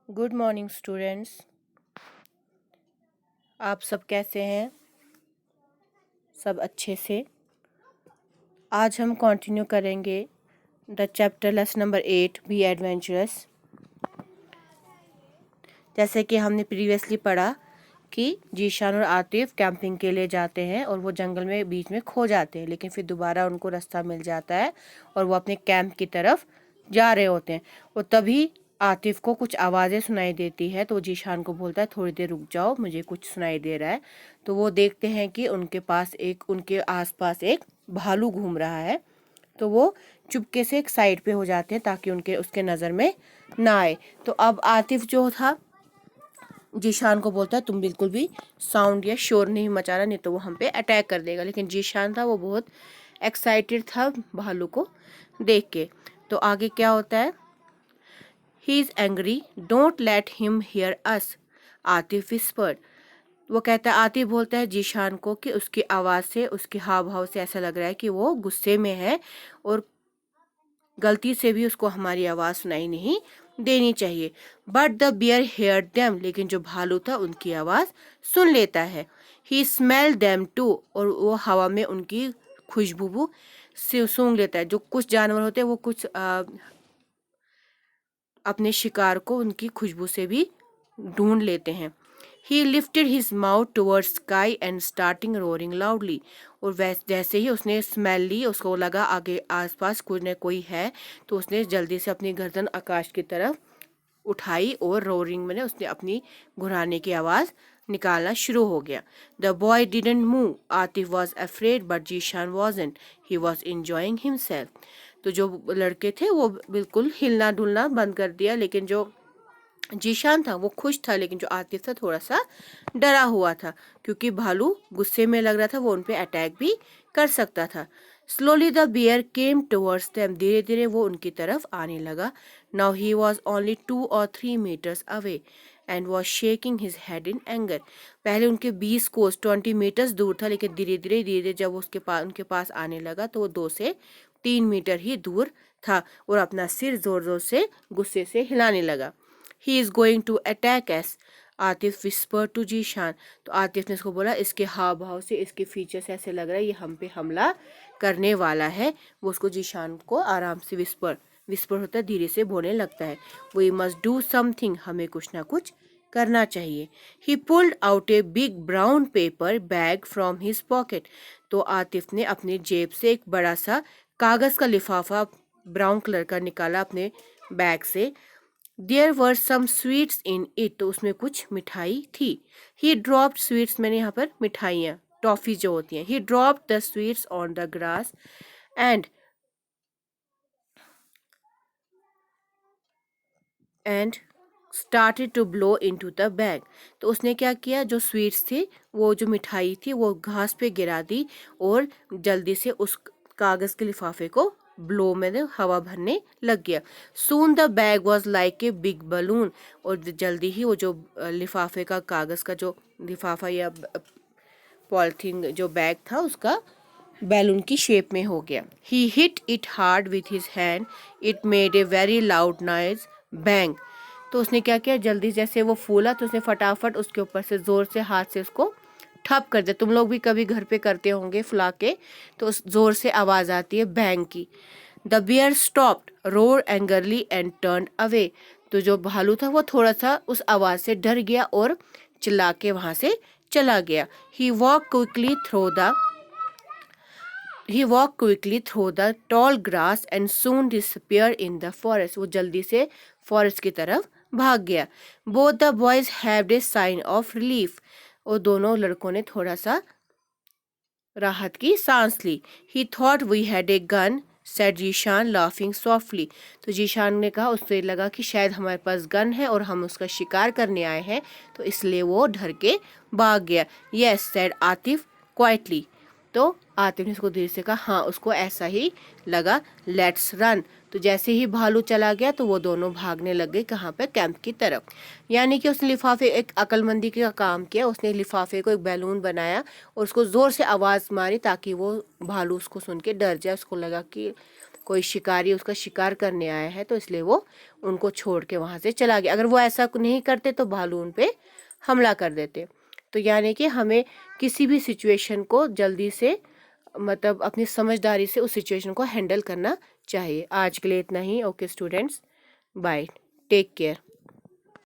Good morning students. आप सब कैसे हैं? सब अच्छे से। आज हम कंटिन्यू करेंगे the chapter lesson number 8 be adventurous. जैसे कि हमने प्रीवियसली पढ़ा कि जीशान और आतिफ कैंपिंग के लिए जाते हैं और वो जंगल में बीच में खो जाते हैं, लेकिन फिर दोबारा उनको रास्ता मिल जाता है और वो अपने कैंप की तरफ जा रहे होते हैं। और तभी आतिफ को कुछ आवाज़ें सुनाई देती है, तो वो जीशान को बोलता है थोड़ी देर रुक जाओ, मुझे कुछ सुनाई दे रहा है। तो वो देखते हैं कि उनके आसपास एक भालू घूम रहा है। तो वो चुपके से एक साइड पे हो जाते हैं ताकि उसके नज़र में ना आए। तो अब आतिफ जो था जीशान को बोलता है तुम बिल्कुल भी साउंड या शोर नहीं मचाना, नहीं तो वो हम पे अटैक कर देगा। लेकिन जीशान था वो बहुत एक्साइटेड था भालू को देख के। तो आगे क्या होता है, he is angry, don't let him here us, Atif whispered. वो कहता है, आतिफ बोलता है जीशान को कि उसकी आवाज़ से, उसके हाव भाव से ऐसा लग रहा है कि वो गुस्से में है और गलती से भी उसको हमारी आवाज़ सुनाई नहीं देनी चाहिए। But the bear hear them, लेकिन जो भालू था उनकी आवाज़ सुन लेता है। ही स्मेल देम टू, और वो हवा में उनकी खुशबू से सूंघ लेता है। जो कुछ जानवर होते हैं वो कुछ अपने शिकार को उनकी खुशबू से भी ढूंढ लेते हैं। ही lifted his mouth towards sky and starting roaring loudly, और जैसे ही उसने स्मेल ली उसको लगा आगे आसपास कोई न कोई है, तो उसने जल्दी से अपनी गर्दन आकाश की तरफ उठाई और रोरिंग में उसने अपनी घुराने की आवाज़ निकालना शुरू हो गया। The boy didn't move, Atif was afraid but Zeeshan wasn't, he was enjoying himself. तो जो लड़के थे वो बिल्कुल हिलना डुलना बंद कर दिया, लेकिन जो जीशान था वो खुश था, लेकिन जो आतिफ था थोड़ा सा डरा हुआ था क्योंकि भालू गुस्से में लग रहा था, वो उन पे अटैक भी कर सकता था। Slowly the bear came towards them, धीरे धीरे वो उनकी तरफ आने लगा। Now he was only 2 or 3 meters away and was shaking his head in anger. पहले उनके 20 मीटर्स दूर था, लेकिन धीरे धीरे जब वो उनके पास आने लगा तो वो 2 से 3 मीटर ही दूर था और अपना सिर जोर जोर से गुस्से से हिलाने लगा। He is going to attack us, Atif whisper to Zeeshan. तो आतिफ ने इसको बोला, इसके हाव भाव से, इसके फीचर्स ऐसे लग रहा है ये हम पे हमला करने वाला है। वो उसको जीशान को आराम से विस्पर विस्पर होता है धीरे से बोलने लगता है, वी मस्ट डू समथिंग, हमें कुछ ना कुछ करना चाहिए। ही pulled out a big brown paper bag from his pocket. तो आतिफ ने अपनी जेब से एक बड़ा सा कागज़ का लिफाफा ब्राउन कलर का निकाला अपने बैग से। There were some sweets in it, तो उसमें कुछ मिठाई थी। ही ड्रॉप्ड स्वीट्स, मैंने यहाँ पर मिठाइयाँ टॉफ़ी जो होती हैं, he dropped the sweets on the grass and and started to blow into the bag. तो उसने क्या किया, जो स्वीट्स थी, वो जो मिठाई थी वो घास पे गिरा दी और जल्दी से उस कागज़ के लिफाफे को ब्लो में हवा भरने लग गया। Soon the bag was like a big balloon, और जल्दी ही वो जो लिफाफे का कागज़ का जो लिफाफा या पॉलिथीन जो बैग था उसका बैलून की शेप में हो गया। He hit it hard with his hand, it made a very loud noise, bang. तो उसने क्या किया, जल्दी जैसे वो फूला तो उसने फटाफट उसके ऊपर से जोर से हाथ से उसको ठप कर दिया। तुम लोग भी कभी घर पे करते होंगे फुला के, तो उस जोर से आवाज़ आती है बैंग की। The bear stopped, roar angrily and turn away. तो जो भालू था वो थोड़ा सा उस आवाज़ से डर गया और चिल्ला के वहाँ से चला गया। He walk quickly through the He walked quickly through the tall grass and soon disappeared in the forest. वो जल्दी से फॉरेस्ट की तरफ भाग गया। Both the boys had a sign of relief. और दोनों लड़कों ने थोड़ा सा राहत की सांस ली। He thought we had a gun, said Zeeshan laughing softly. तो जीशान ने कहा, उससे लगा कि शायद हमारे पास गन है और हम उसका शिकार करने आए हैं, तो इसलिए वो डर के भाग गया। Yes, said Atif quietly. तो आतिफ ने उसको धीरे से कहा, हाँ उसको ऐसा ही लगा, लेट्स रन। तो जैसे ही भालू चला गया तो वो दोनों भागने लग गए, कहाँ पे, कैंप की तरफ। यानी कि उसने लिफाफे, एक अक्लमंदी का काम किया, उसने लिफाफे को एक बैलून बनाया और उसको ज़ोर से आवाज़ मारी ताकि वो भालू उसको सुन के डर जाए। उसको लगा कि कोई शिकारी उसका शिकार करने आया है, तो इसलिए वो उनको छोड़ के वहाँ से चला गया। अगर वो ऐसा नहीं करते तो भालू उन पे हमला कर देते। तो यानी कि हमें किसी भी सिचुएशन को जल्दी से मतलब अपनी समझदारी से उस सिचुएशन को हैंडल करना चाहिए। आज के लिए इतना ही। Okay students, bye, take care.